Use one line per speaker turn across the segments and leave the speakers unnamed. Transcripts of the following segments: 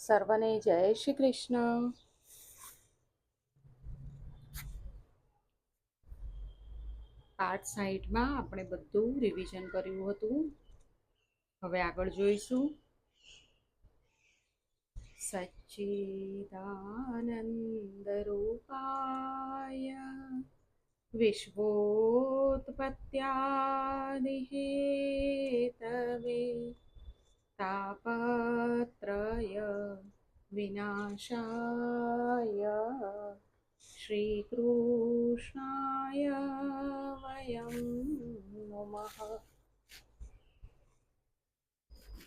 સર્વને જય શ્રી કૃષ્ણ. પાઠ 60માં આપણે બધું રિવિઝન કર્યું હતું. હવે આગળ જોઈશું. સચ્ચિદાનંદ રૂપાય વિશ્વોત્પત્યાદિ હેતવે તાપત્રય વિનાશાય શ્રીકૃષ્ણાય વયમ નમઃ.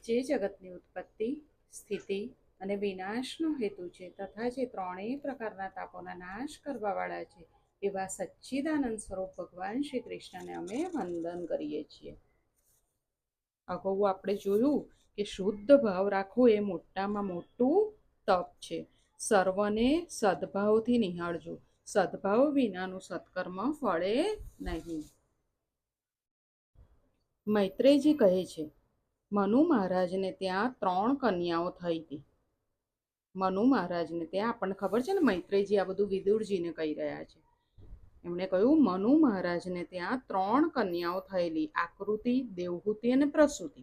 જે જગતની ઉત્પત્તિ, સ્થિતિ અને વિનાશનો હેતુ છે તથા જે ત્રણેય પ્રકારના તાપોના નાશ કરવાવાળા છે એવા સચ્ચિદાનંદ સ્વરૂપ ભગવાન શ્રી કૃષ્ણને અમે વંદન કરીએ છીએ. અગાઉ આપણે જોયું કે શુદ્ધ ભાવ રાખવો એ મોટામાં મોટું તપ છે. સર્વને સદભાવથી નિહાળજો, સદભાવ વિનાનું સત્કર્મ ફળે નહીં. મૈત્રેયજી કહે છે, મનુ મહારાજને ત્યાં 3 કન્યાઓ થઈ હતી. મનુ મહારાજને ત્યાં આપણને ખબર છે ને, મૈત્રેયજી આ બધું વિદુરજીને કહી રહ્યા છે. એમણે કહ્યું મનુ મહારાજને ત્યાં 3 કન્યાઓ થયેલી, આકૃતિ, દેવહૂતિ અને પ્રસૂતિ.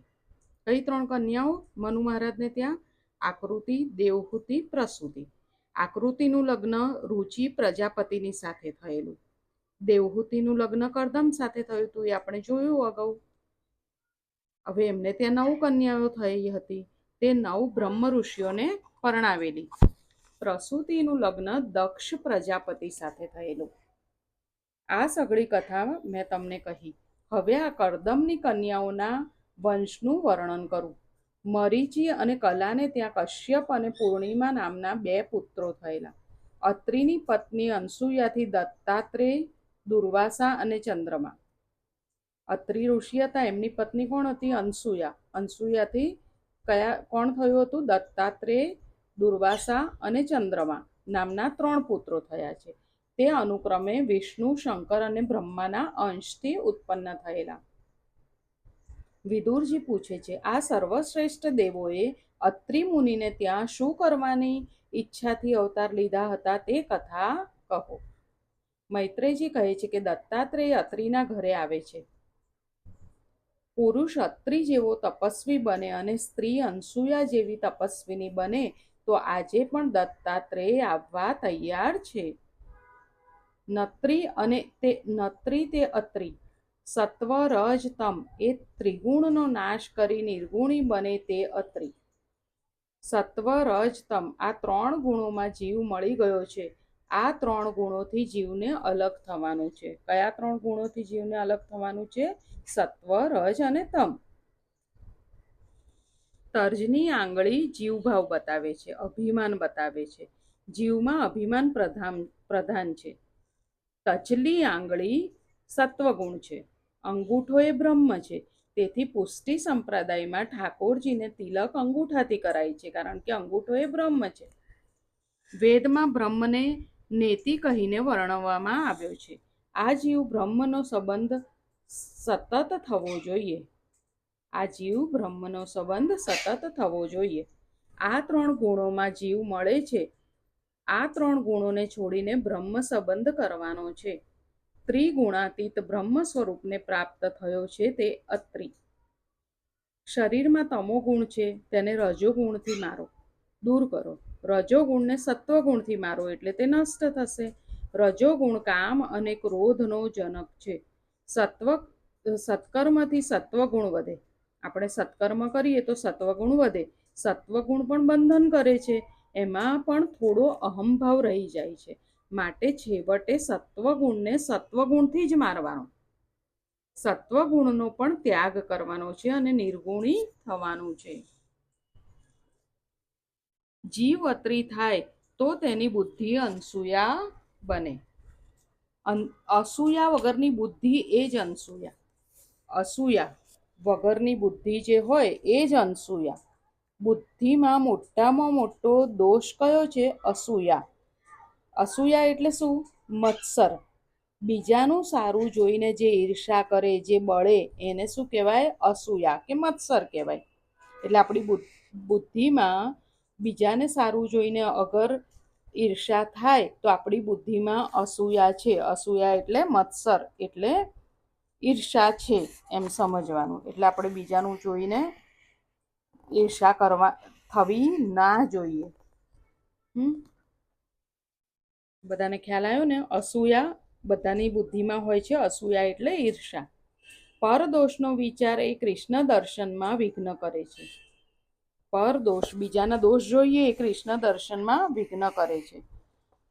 કઈ 3 કન્યાઓ મનુ મહારાજને ત્યાં? આકૃતિ, દેવહૂતિ, પ્રસૂતિ. આકૃતિનું લગ્ન રુચિ પ્રજાપતિની સાથે થયેલું. દેવહૂતિનું લગ્ન કરદમ સાથે થયું હતું, એ આપણે જોયું અગાઉ. હવે એમને ત્યાં 9 કન્યાઓ થઈ હતી, તે 9 બ્રહ્મ ઋષિઓને પરણાવેલી. પ્રસૂતિનું લગ્ન દક્ષ પ્રજાપતિ સાથે થયેલું. આ સઘળી કથા મેં તમને કહી. હવે આ કરદમની કન્યાઓના વંશનું વર્ણન કરું. મરીચી અને કલાને ત્યાં કશ્યપ અને પૂર્ણિમા નામના 2 પુત્રો થયેલા. અત્રિની પત્ની અનસૂયાથી દત્તાત્રેય, દુર્વાસા અને ચંદ્રમા. અત્રિ ઋષિ હતા, એમની પત્ની કોણ હતી? અનસૂયા. અનસૂયાથી કોણ થયું હતું? દત્તાત્રેય, દુર્વાસા અને ચંદ્રમા નામના 3 પુત્રો થયા છે. તે અનુક્રમે વિષ્ણુ, શંકર અને બ્રહ્માના અંશથી ઉત્પન્ન થયેલા. વિદુરજી પૂછે છે, આ સર્વશ્રેષ્ઠ દેવોએ અત્રિ મુનિને ત્યાં શું કરવાની ઈચ્છાથી અવતાર લીધા હતા તે કથા કહો. મૈત્રેયજી કહે છે કે દત્તાત્રેય અત્રિના ઘરે આવે છે. પુરુષ અત્રિ જેવો તપસ્વી બને અને સ્ત્રી અનસૂયા જેવી તપસ્વીની બને તો આજે પણ દત્તાત્રેય આવવા તૈયાર છે. નત્રી તે અત્રિ, સત્વ રજ તમ એ ત્રિગુણનો નાશ કરી નિર્ગુણી બને તે અત્રિ. સત્વ રજ તમ આ 3 ગુણોમાં જીવ મળી ગયો છે. આ 3 ગુણોથી જીવને અલગ થવાનું છે. કયા 3 ગુણોથી જીવને અલગ થવાનું છે? સત્વ, રજ અને તમ. તર્જની આંગળી જીવભાવ બતાવે છે, અભિમાન બતાવે છે. જીવમાં અભિમાન પ્રધાન છે. તચલી આંગળી સત્વગુણ છે. અંગૂઠો એ બ્રહ્મ છે. તેથી પુષ્ટિ સંપ્રદાયમાં ઠાકોરજીને તિલક અંગૂઠાથી કરાય છે, કારણ કે અંગૂઠો એ બ્રહ્મ છે. વેદમાં બ્રહ્મને નેતિ કહીને વર્ણવવામાં આવ્યો છે. આ જીવ બ્રહ્મનો સંબંધ સતત થવો જોઈએ. આ જીવ બ્રહ્મનો સંબંધ સતત થવો જોઈએ. આ 3 ગુણોમાં જીવ મળે છે. આ 3 ગુણોને છોડીને બ્રહ્મ સંબંધ કરવાનો છે. ત્રિગુણાતીત બ્રહ્મ સ્વરૂપને પ્રાપ્ત થયો છે તે અત્રિ. શરીરમાં તમોગુણ છે, તેને રજોગુણથી મારો, દૂર કરો. રજોગુણને સત્વગુણથી મારો એટલે તે નષ્ટ થશે. રજોગુણ કામ અને ક્રોધનો જનક છે. સત્કર્મથી સત્વગુણ વધે. આપણે સત્કર્મ કરીએ તો સત્વગુણ વધે. સત્વગુણ પણ બંધન કરે છે, એમાં પણ થોડો અહંભાવ રહી જાય છે. માટે છેવટે સત્વગુણને સત્વગુણથી જ મારવાનો. સત્વગુણનો પણ ત્યાગ કરવાનો છે અને નિર્ગુણી થવાનું છે. જીવ અત્રિ થાય તો તેની બુદ્ધિ અનસૂયા બને. અસૂયા વગરની બુદ્ધિ એ જ અનસૂયા. અસૂયા વગરની બુદ્ધિ જે હોય એ જ અનસૂયા. બુદ્ધિમાં મોટામાં મોટો દોષ કયો છે? અસૂયા. અસૂયા એટલે શું? મત્સર. બીજાનું સારું જોઈને જે ઈર્ષા કરે, જે બળે, એને શું કહેવાય? અસૂયા કે મત્સર કહેવાય. એટલે આપણી બુદ્ધિમાં બીજાને સારું જોઈને અગર ઈર્ષા થાય તો આપણી બુદ્ધિમાં અસૂયા છે. અસૂયા એટલે મત્સર, એટલે ઈર્ષા છે એમ સમજવાનું. એટલે આપણે બીજાનું જોઈને ઈર્ષા થવી ના જોઈએ. બધાને ખ્યાલ આવ્યો ને? અસૂયા બધાની બુદ્ધિમાં હોય છે. અસૂયા એટલે ઈર્ષા. પરદોષનો વિચાર એ કૃષ્ણ દર્શનમાં વિઘ્ન કરે છે. પરદોષ, બીજાના દોષ જોઈએ એ કૃષ્ણ દર્શનમાં વિઘ્ન કરે છે.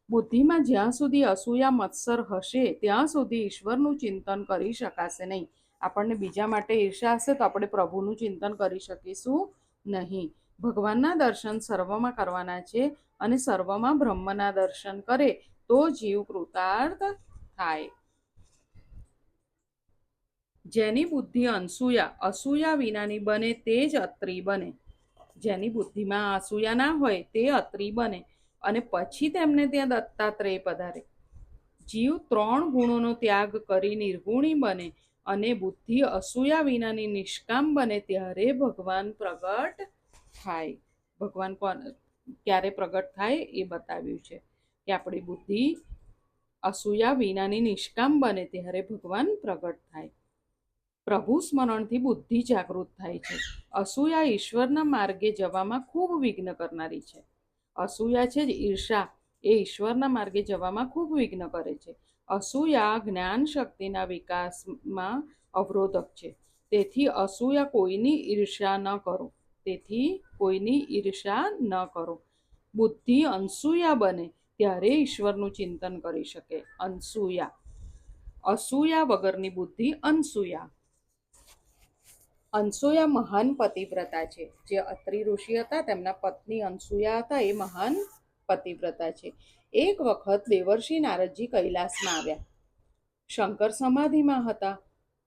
બુદ્ધિમાં જ્યાં સુધી અસૂયા મત્સર હશે ત્યાં સુધી ઈશ્વરનું ચિંતન કરી શકાશે નહીં. આપણને બીજા માટે ઈર્ષા હશે તો આપણે પ્રભુનું ચિંતન કરી શકીશું નહીં. ભગવાનના દર્શન સર્વમાં કરવાના છે અને સર્વમાં બ્રહ્મના દર્શન કરે તો જીવ કૃતાર્થ થાય. જેની બુદ્ધિ અસૂયા વિનાની બને તે જ અત્રિ બને. જેની બુદ્ધિમાં અસૂયા ના હોય તે અત્રિ બને અને પછી તેમને ત્યાં દત્તાત્રેય પધારે. જીવ 3 ગુણોનો ત્યાગ કરી નિર્ગુણી બને અને બુદ્ધિ અસૂયા વિનાની નિષ્કામ બને ત્યારે ભગવાન પ્રગટ થાય. ભગવાન ક્યારે પ્રગટ થાય એ બતાવ્યું છે કે આપણી બુદ્ધિ અસૂયા વિનાની નિષ્કામ બને ત્યારે ભગવાન પ્રગટ થાય. પ્રભુ સ્મરણથી બુદ્ધિ જાગૃત થાય છે. અસૂયા ઈશ્વરના માર્ગે જવામાં ખૂબ વિઘ્ન કરનારી છે. અસૂયા છે જ ઈર્ષા, એ ઈશ્વરના માર્ગે જવામાં ખૂબ વિઘ્ન કરે છે. અસૂયા જ્ઞાન શક્તિના વિકાસમાં અવરોધક છે. તેથી અસૂયા કોઈની ઈર્ષા ન કરો. બુદ્ધિ અનસૂયા બને ત્યારે ઈશ્વરનું ચિંતન કરી શકે. અસૂયા વગરની બુદ્ધિ અનસૂયા. અનસૂયા મહાન પતિવ્રતા છે. જે અત્રિ ઋષિ હતા તેમના પત્ની અનસૂયા હતા એ મહાન પતિવ્રતા છે. એક વખત દેવર્ષિ નારદજી કૈલાસમાં આવ્યા. શંકર સમાધિમાં હતા.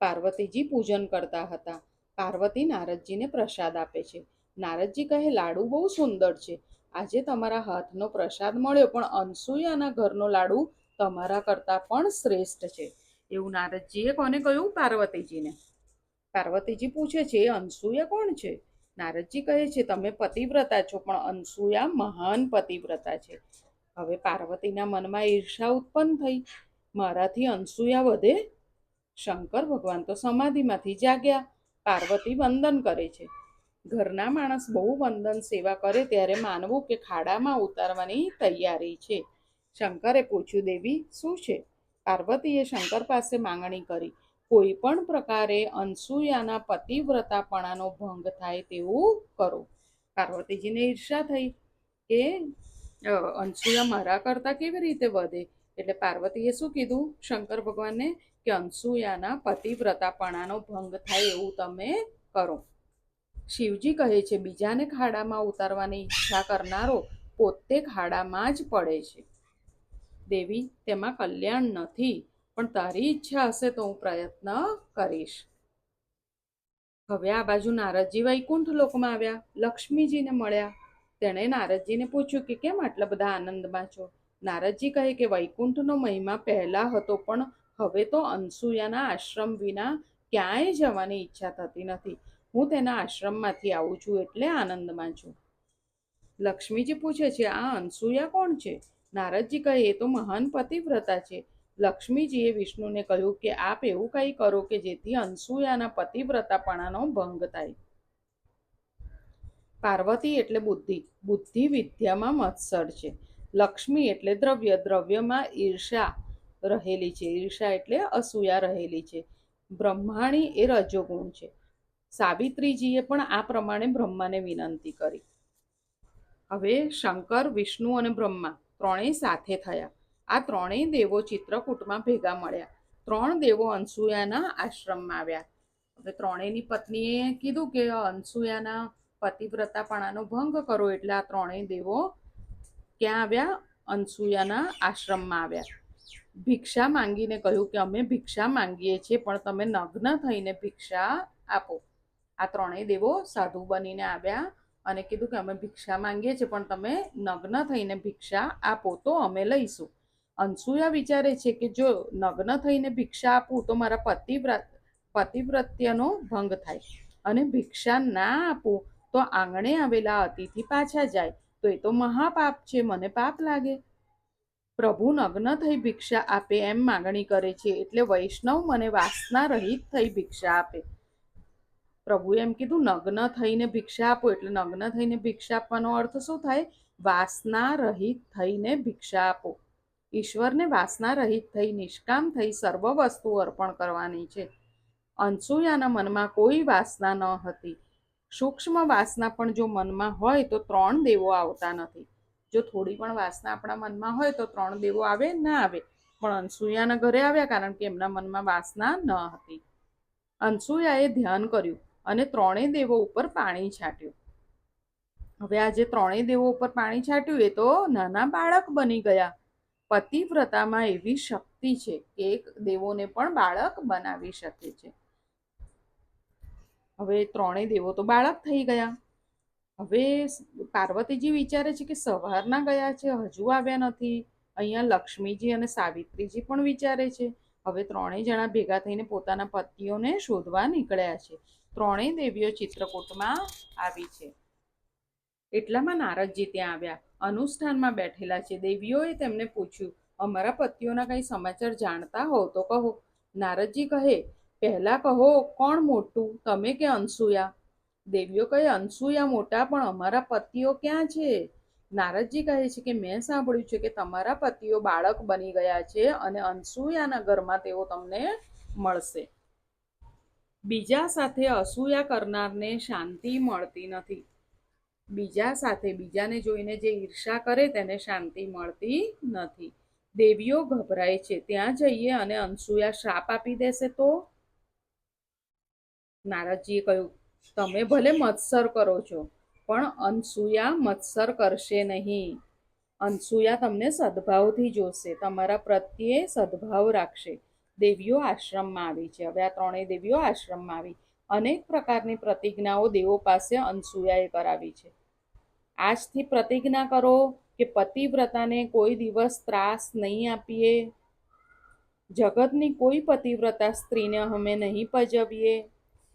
પાર્વતીજી પૂજન કરતા હતા. પાર્વતી નારદજીને પ્રસાદ આપે છે. નારદજી કહે, લાડુ બહુ સુંદર છે. આજે તમારા હાથનો પ્રસાદ મળ્યો, પણ અનસૂયાના ઘરનો લાડુ તમારા કરતાં પણ શ્રેષ્ઠ છે. એવું નારદજીએ કોને કહ્યું? પાર્વતીજીને. પાર્વતીજી પૂછે છે, એ અનસૂયા કોણ છે? નારદજી કહે છે, તમે પતિવ્રતા છો, પણ અનસૂયા મહાન પતિવ્રતા છે. હવે પાર્વતીના મનમાં ઈર્ષા ઉત્પન્ન થઈ. મારાથી અનસૂયા વધે? શંકર ભગવાન તો સમાધિમાંથી જાગ્યા. પાર્વતી વંદન કરે છે. ઘરના માણસ બહુ વંદન સેવા કરે ત્યારે માનવું કે ખાડામાં ઉતારવાની તૈયારી છે. શંકરે પૂછ્યું, દેવી શું છે? પાર્વતીએ શંકર પાસે માંગણી કરી, કોઈ પણ પ્રકારે અનસૂયાના પતિવ્રતાપણાનો ભંગ થાય તેવું કરો. પાર્વતીજીને ઈર્ષા થઈ કે અનસૂયા મારા કરતા કેવી રીતે વધે? એટલે પાર્વતીએ શું કીધું શંકર ભગવાનને કે અનસૂયાના પતિવ્રતાપણાનો ભંગ થાય એવું તમે કરો. શિવજી કહે છે, બીજાને ખાડામાં ઉતારવાની ઈચ્છા કરનારો પોતે ખાડામાં જ પડે છે. દેવી, તેમાં કલ્યાણ નથી, પણ તારી ઈચ્છા હશે તો હું પ્રયત્ન કરીશ. હવે આ બાજુ નારદજી વૈકુંઠ લોકમાં આવ્યા. લક્ષ્મીજીને મળ્યા. તેણે નારદજીને પૂછ્યું કે કેમ આટલા બધા આનંદમાં છો? નારદજી કહે કે વૈકુંઠનો મહિમા પહેલા હતો, પણ હવે તો અનસૂયાના આશ્રમ વિના ક્યાંય જવાની ઈચ્છા થતી નથી. હું તેના આશ્રમમાંથી આવું છું એટલે આનંદમાં છું. લક્ષ્મીજી પૂછે છે, આ અનસૂયા કોણ છે? નારદજી કહે, એ તો મહાન પતિવ્રતા છે. લક્ષ્મીજીએ વિષ્ણુને કહ્યું કે આપ એવું કંઈ કરો કે જેથી અનસૂયાના પતિવ્રતાપણાનો ભંગ થાય. પાર્વતી એટલે બુદ્ધિ. બુદ્ધિ વિદ્યામાં મત્સર છે. લક્ષ્મી એટલે દ્રવ્ય. દ્રવ્યમાં ઈર્ષા રહેલી છે. ઈર્ષા એટલે અસૂયા રહેલી છે. બ્રહ્માણી એ રજોગુણ છે. સાવિત્રીજીએ પણ આ પ્રમાણે બ્રહ્માને વિનંતી કરી. હવે શંકર, વિષ્ણુ અને બ્રહ્મા ત્રણેય સાથે થયા. આ ત્રણેય દેવો ચિત્રકૂટમાં ભેગા મળ્યા. 3 દેવો અનસૂયાના આશ્રમમાં આવ્યા. હવે ત્રણેયની પત્નીએ કીધું કે અનસૂયાના પતિવ્રતાપણાનો ભંગ કરો. એટલે આ ત્રણેય દેવો ક્યાં આવ્યા? અનસૂયાના આશ્રમમાં આવ્યા. ભિક્ષા માંગીને કહ્યું કે અમે ભિક્ષા માંગીએ છીએ, પણ તમે નગ્ન થઈને ભિક્ષા આપો. આ ત્રણેય દેવો સાધુ બનીને આવ્યા અને કીધું કે અમે ભિક્ષા માંગીએ છીએ, પણ તમે નગ્ન થઈને ભિક્ષા આપો તો અમે લઈશું. અનસૂયા વિચારે છે કે જો નગ્ન થઈને ભિક્ષા આપું તો મારા પતિવ્રત્યનો ભંગ થાય, અને ભિક્ષા ના આપું તો આંગણે આવેલા અતિથિ પાછા જાય તો એ તો મહાપાપ છે, મને પાપ લાગે. પ્રભુ નગ્ન થઈ ભિક્ષા આપે એમ માગણી કરે છે, એટલે વૈષ્ણવ મને વાસના રહિત થઈ ભિક્ષા આપે. પ્રભુએ એમ કીધું નગ્ન થઈને ભિક્ષા આપો, એટલે નગ્ન થઈને ભિક્ષા આપવાનો અર્થ શું થાય? વાસના રહિત થઈને ભિક્ષા આપો. ઈશ્વરને વાસના રહિત થઈ નિષ્કામ થઈ સર્વ વસ્તુ અર્પણ કરવાની છે. અનસૂયાના મનમાં કોઈ વાસના ન હતી. સૂક્ષ્મ વાસના પણ જો મનમાં હોય તો 3 દેવો આવતા નથી. જો થોડી પણ વાસના આપણા મનમાં હોય તો 3 દેવો આવે ના આવે, પણ અનસૂયાના ઘરે આવ્યા કારણ કે એમના મનમાં વાસના ન હતી. અનસૂયાએ ધ્યાન કર્યું અને 3 દેવો ઉપર પાણી છાંટ્યું. હવે આ જે 3 દેવો ઉપર પાણી છાંટ્યું એ તો નાના બાળક બની ગયા. પતિવ્રતામાં એવી શક્તિ છે કે એક દેવોને પણ બાળક બનાવી શકે છે. હવે 3 દેવો તો બાળક થઈ ગયા. હવે પાર્વતીજી વિચારે છે કે સવારના ગયા છે, હજુ આવ્યા નથી. અહીંયા લક્ષ્મીજી અને સાવિત્રીજી પણ વિચારે છે. હવે 3 જણા ભેગા થઈને પોતાના પતિઓને શોધવા નીકળ્યા છે. 3 દેવીઓ ચિત્રકૂટમાં આવી છે. એટલામાં નારદજી ત્યાં આવ્યા. અનુષ્ઠાનમાં બેઠેલા છે. દેવીઓએ તેમને પૂછ્યું, અમારા પતિઓના કંઈ સમાચાર જાણતા હો તો કહો. નારદજી કહે, પહેલા કહો કોણ મોટું, તમે કે અનસૂયા? દેવીઓ કહે, અનસૂયા મોટા, પણ અમારા પતિઓ ક્યાં છે? નારદજી કહે છે કે મેં સાંભળ્યું છે કે તમારા પતિઓ બાળક બની ગયા છે અને અનસૂયાના ઘરમાં તેઓ તમને મળશે. બીજા સાથે અસૂયા કરનારને શાંતિ મળતી નથી. બીજા સાથે, બીજાને જોઈને જે ઈર્ષા કરે તેને શાંતિ મળતી નથી. દેવીઓ ગભરાય છે. ત્યાં જઈએ અને અનસૂયા શ્રાપ આપી દેશે તો? નારદજીએ કહ્યું, તમે ભલે મત્સર કરો છો, પણ અનસૂયા મત્સર કરશે નહીં. અનસૂયા તમને સદભાવથી જોશે, તમારા પ્રત્યે સદભાવ રાખશે. દેવીઓ આશ્રમમાં આવી છે. હવે આ 3 દેવીઓ આશ્રમમાં આવી. અનેક પ્રકારની પ્રતિજ્ઞાઓ દેવો પાસે અનસૂયાએ કરાવી છે. આજથી પ્રતિજ્ઞા કરો કે પતિવ્રતાને કોઈ દિવસ ત્રાસ નહીં આપીએ. જગતની કોઈ પતિવ્રતા સ્ત્રીને અમે નહીં પજવીએ.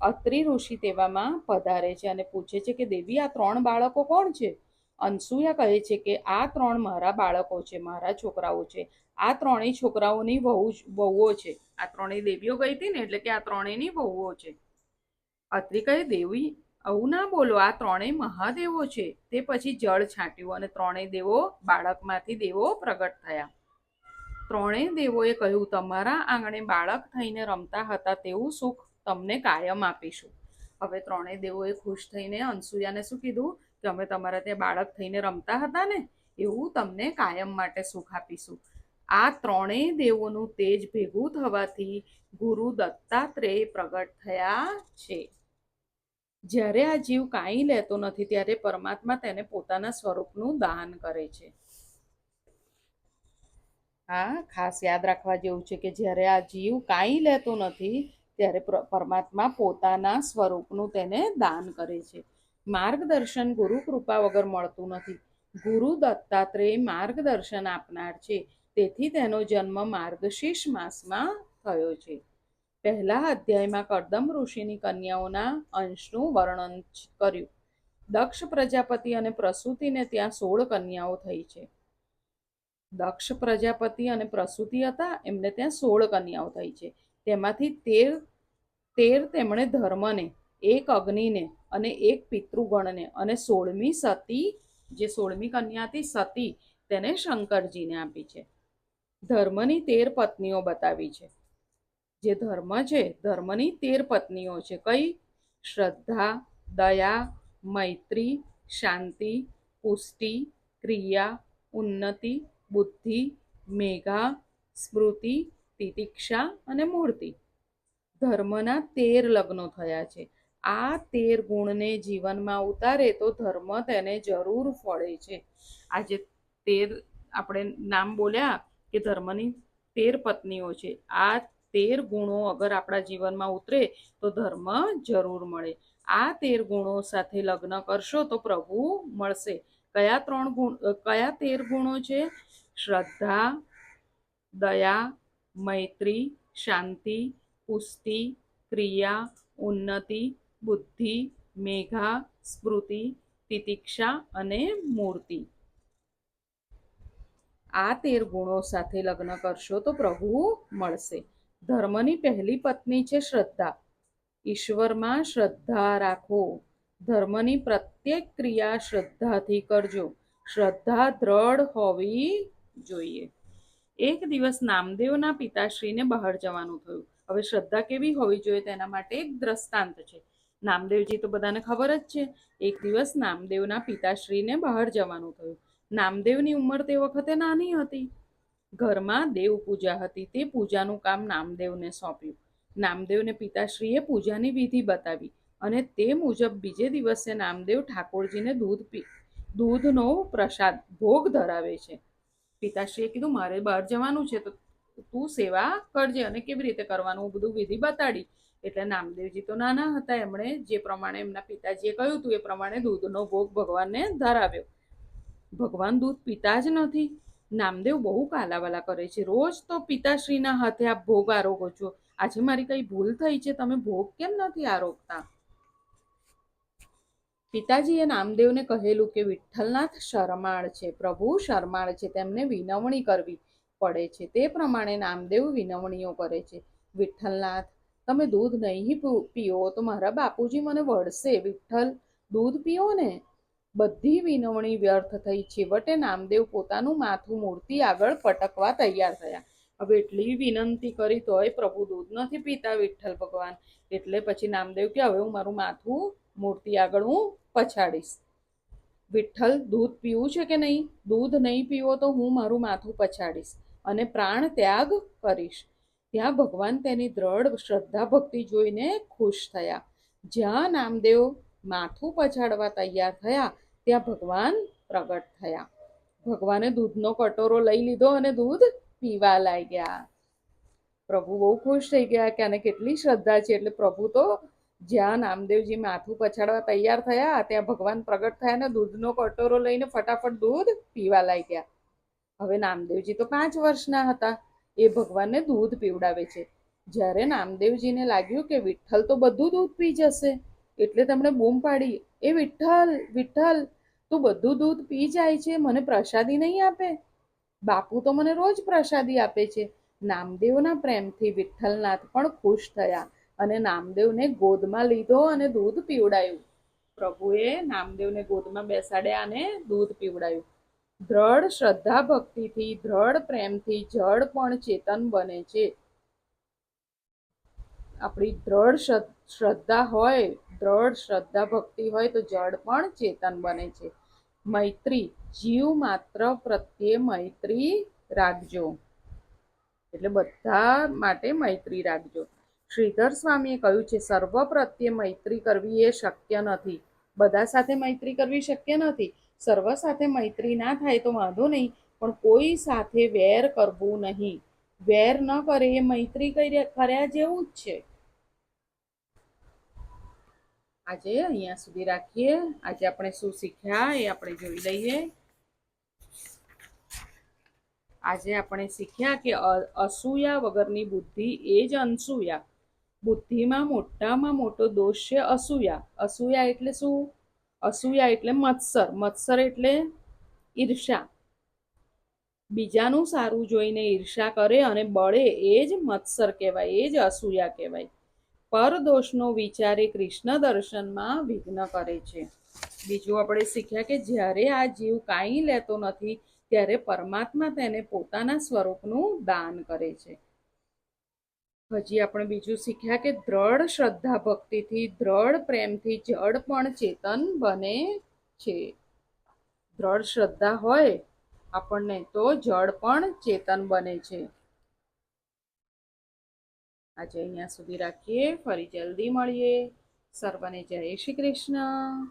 અત્રિ ઋષિ તેવામાં પધારે છે અને પૂછે છે કે દેવી, આ 3 બાળકો કોણ છે? અનસૂયા કહે છે કે આ 3 મારા બાળકો છે, મારા છોકરાઓ છે. આ 3 છોકરાઓની વહુઓ છે. આ 3 દેવીઓ ગઈ હતી ને, એટલે કે આ 3ની વહુઓ છે. અત્રિ કહે, દેવી આવું ના બોલો, આ 3 મહાદેવો છે. તે પછી જળ છાંટ્યું અને 3 દેવો બાળકમાંથી દેવો પ્રગટ થયા. 3 દેવોએ કહ્યું, તમારા આંગણે બાળક થઈને રમતા હતા તેવું સુખ તમને કાયમ આપીશું. હવે 3 દેવોએ ખુશ થઈને અનસૂયાને શું કીધું કે અમે તમારા ત્યાં બાળક થઈને રમતા હતા ને, એવું તમને કાયમ માટે સુખ આપીશું. આ 3 દેવોનું તેજ ભેગું થવાથી ગુરુ દત્તાત્રેય પ્રગટ થયા છે. જ્યારે આ જીવ કાંઈ લેતો નથી ત્યારે પરમાત્મા તેને પોતાના સ્વરૂપનું દાન કરે છે. હા, ખાસ યાદ રાખવા જેવું છે કે જ્યારે આ જીવ કાંઈ લેતો નથી ત્યારે પરમાત્મા પોતાના સ્વરૂપનું તેને દાન કરે છે. માર્ગદર્શન ગુરુ કૃપા વગર મળતું નથી. ગુરુ દત્તાત્રેય માર્ગદર્શન આપનાર છે, તેથી તેનો જન્મ માર્ગશીર્ષ માસમાં થયો છે. પહેલા અધ્યાયમાં કર્દમ ઋષિની કન્યાઓના અંશનું વર્ણન કર્યું. દક્ષ પ્રજાપતિ અને પ્રસૂતિને ત્યાં 16 કન્યાઓ થઈ છે. દક્ષ પ્રજાપતિ અને પ્રસૂતિ હતા, એમને ત્યાં 16 કન્યાઓ થઈ છે. તેમાંથી 13 તેમણે ધર્મને, 1 અગ્નિને અને 1 પિતૃગણને અને 16મી સતી, જે 16મી કન્યા હતી સતી, તેને શંકરજીને આપી છે. ધર્મની 13 પત્નીઓ બતાવી છે. જે ધર્મ છે, ધર્મની 13 પત્નીઓ છે. કઈ? શ્રદ્ધા, દયા, મૈત્રી, શાંતિ, પુષ્ટિ, ક્રિયા, ઉન્નતિ, બુદ્ધિ, મેઘા, સ્મૃતિ, તિતિક્ષા અને મૂર્તિ. ધર્મના 13 લગ્નો થયા છે. આ 13 ગુણને જીવનમાં ઉતારે તો ધર્મ તેને જરૂર ફળે છે. આ જે 13 આપણે નામ બોલ્યા કે ધર્મની 13 પત્નીઓ છે, આ 13 ગુણો અગર આપણા જીવનમાં ઉતરે તો ધર્મ જરૂર મળે. આ 13 ગુણો સાથે લગ્ન કરશો તો પ્રભુ મળશે. કયા 13 ગુણો છે? શ્રદ્ધા, દયા, મૈત્રી, શાંતિ, પુષ્ટિ, ક્રિયા, ઉન્નતિ, બુદ્ધિ, મેઘા, સ્મૃતિ, તિતિક્ષા અને મૂર્તિ. આ 13 ગુણો સાથે લગ્ન કરશો તો પ્રભુ મળશે. ધર્મની પહેલી પત્ની છે શ્રદ્ધા. ઈશ્વરમાં શ્રદ્ધા રાખો. ધર્મની પ્રત્યેક ક્રિયા શ્રદ્ધાથી કરજો. શ્રદ્ધા દ્રઢ હોવી જોઈએ. એક દિવસ નામદેવના પિતાશ્રીને બહાર જવાનું થયું. હવે શ્રદ્ધા કેવી હોવી જોઈએ તેના માટે એક દ્રષ્ટાંત છે. નામદેવજી તો બધાને ખબર જ છે. એક દિવસ નામદેવના પિતાશ્રીને બહાર જવાનું થયું. નામદેવની ઉંમર તે વખતે નાની હતી. ઘરમાં દેવ પૂજા હતી. તે પૂજાનું કામ નામદેવને સોંપ્યું. નામદેવને પિતાશ્રીએ પૂજાની વિધિ બતાવી અને તે મુજબ બીજે દિવસે નામદેવ ઠાકોરજીને દૂધનો પ્રસાદ ભોગ ધરાવે છે. પિતાશ્રીએ કીધું મારે બહાર જવાનું છે તો તું સેવા કરજે અને કેવી રીતે કરવાનું બધું વિધિ બતાડી. એટલે નામદેવજી તો નાના હતા. એમણે જે પ્રમાણે એમના પિતાજીએ કહ્યું હતું એ પ્રમાણે દૂધનો ભોગ ભગવાનને ધરાવ્યો. ભગવાન દૂધ પીતા જ નથી. નામદેવ બહુ કાલાવાલા કરે છે. રોજ તો પિતાશ્રીના હાથે આ ભોગ આરોગો છો. આજે મારી કઈ ભૂલ થઈ છે, તમે ભોગ કેમ નથી આરોગતા? પિતાજીએ નામદેવને કહેલું કે વિઠ્ઠલનાથ શરમાળ છે, પ્રભુ શરમાળ છે, તેમને વિનવણી કરવી પડે છે. તે પ્રમાણે નામદેવ વિનવણીઓ કરે છે. વિઠ્ઠલનાથ, તમે દૂધ નહીં પીઓ તો મારા બાપુજી મને વળશે. વિઠ્ઠલ, દૂધ પીઓ ને. બધી વિનવણી વ્યર્થ થઈ. છેવટે નામદેવ પોતાનું માથું મૂર્તિ આગળ પટકવા તૈયાર થયા. હવે એટલી વિનંતી કરી તોય પ્રભુ દૂધ નથી પીતા વિઠ્ઠલ ભગવાન. એટલે પછી નામદેવ કે હવે હું મારું માથું મૂર્તિ આગળ હું પછાડીશ. વિઠ્ઠલ, દૂધ પીવું છે કે નહીં? દૂધ નહીં પીવો તો હું મારું માથું પછાડીશ અને પ્રાણ ત્યાગ કરીશ. ત્યાં ભગવાન તેની દ્રઢ શ્રદ્ધા ભક્તિ જોઈને ખુશ થયા. જ્યાં નામદેવ માથું પછાડવા તૈયાર થયા ત્યાં ભગવાન પ્રગટ થયા. ભગવાને દૂધનો કટોરો લઈ લીધો અને દૂધ પીવા લાગ્યા. પ્રભુ બહુ ખુશ થઈ ગયા કે આને કેટલી શ્રદ્ધા છે. એટલે પ્રભુ તો જ્યાં નામદેવજી માથું પછાડવા તૈયાર થયા ત્યાં ભગવાન પ્રગટ થયા ને દૂધનો કટોરો લઈને ફટાફટ દૂધ પીવા લાગ્યા. હવે નામદેવજી તો 5 વર્ષના હતા. એ ભગવાનને દૂધ પીવડાવે છે. જ્યારે નામદેવજીને લાગ્યું કે વિઠ્ઠલ તો બધું દૂધ પી જશે એટલે તેમણે બૂમ પાડી, એ વિઠ્ઠલ, વિઠ્ઠલ, તું બધું દૂધ પી જાય છે, મને પ્રસાદી નહીં આપે? બાપુ તો મને રોજ પ્રસાદી આપે છે. નામદેવના પ્રેમથી વિઠ્ઠલનાથ પણ ખુશ થયા અને નામદેવને ગોદમાં લીધો અને દૂધ પીવડાયું. પ્રભુએ નામદેવને ગોદમાં બેસાડ્યા અને દૂધ પીવડાયું. દ્રઢ શ્રદ્ધા ભક્તિથી, દ્રઢ પ્રેમથી જળ પણ ચેતન બને છે. આપણી દ્રઢ શ્રદ્ધા હોય, દ્રઢ શ્રદ્ધા ભક્તિ હોય તો જળ પણ ચેતન બને છે. મૈત્રી, જીવ માત્ર પ્રત્યે મૈત્રી રાખજો. એટલે બધા માટે મૈત્રી રાખજો. શ્રીધર સ્વામીએ કહ્યું છે સર્વ પ્રત્યે મૈત્રી કરવી એ શક્ય નથી. બધા સાથે મૈત્રી કરવી શક્ય નથી. સર્વ સાથે મૈત્રી ના થાય તો વાંધો નહીં, પણ કોઈ સાથે વેર કરવું નહીં. વેર ન કરે એ મૈત્રી કર્યા જેવું જ છે. આજે અહીંયા સુધી રાખીએ. આજે આપણે શું શીખ્યા એ આપણે જોઈ લઈએ. આજે આપણે શીખ્યા કે અસૂયા વગરની બુદ્ધિ એ જ અનસૂયા. બુદ્ધિમાં મોટામાં મોટો દોષ છે અસૂયા. અસૂયા એટલે શું? અસૂયા એટલે મત્સર. મત્સર એટલે ઈર્ષા. બીજાનું સારું જોઈને ઈર્ષા કરે અને બળે એ જ મત્સર કહેવાય, એ જ અસૂયા કહેવાય. પરદોષનો વિચાર એ કૃષ્ણ દર્શનમાં વિઘ્ન કરે છે. બીજું આપણે શીખ્યા કે જ્યારે આ જીવ કાંઈ લેતો નથી ત્યારે પરમાત્મા તેને પોતાના સ્વરૂપનું દાન કરે છે. હજી આપણે બીજું શીખ્યા કે દ્રઢ શ્રદ્ધા ભક્તિથી, દ્રઢ પ્રેમથી જળ પણ ચેતન બને છે. દ્રઢ શ્રદ્ધા હોય આપણને તો જળ પણ ચેતન બને છે. આજે અહીંયા સુધી રાખીએ. ફરી જલ્દી મળીએ. સર્વને જય શ્રી કૃષ્ણ.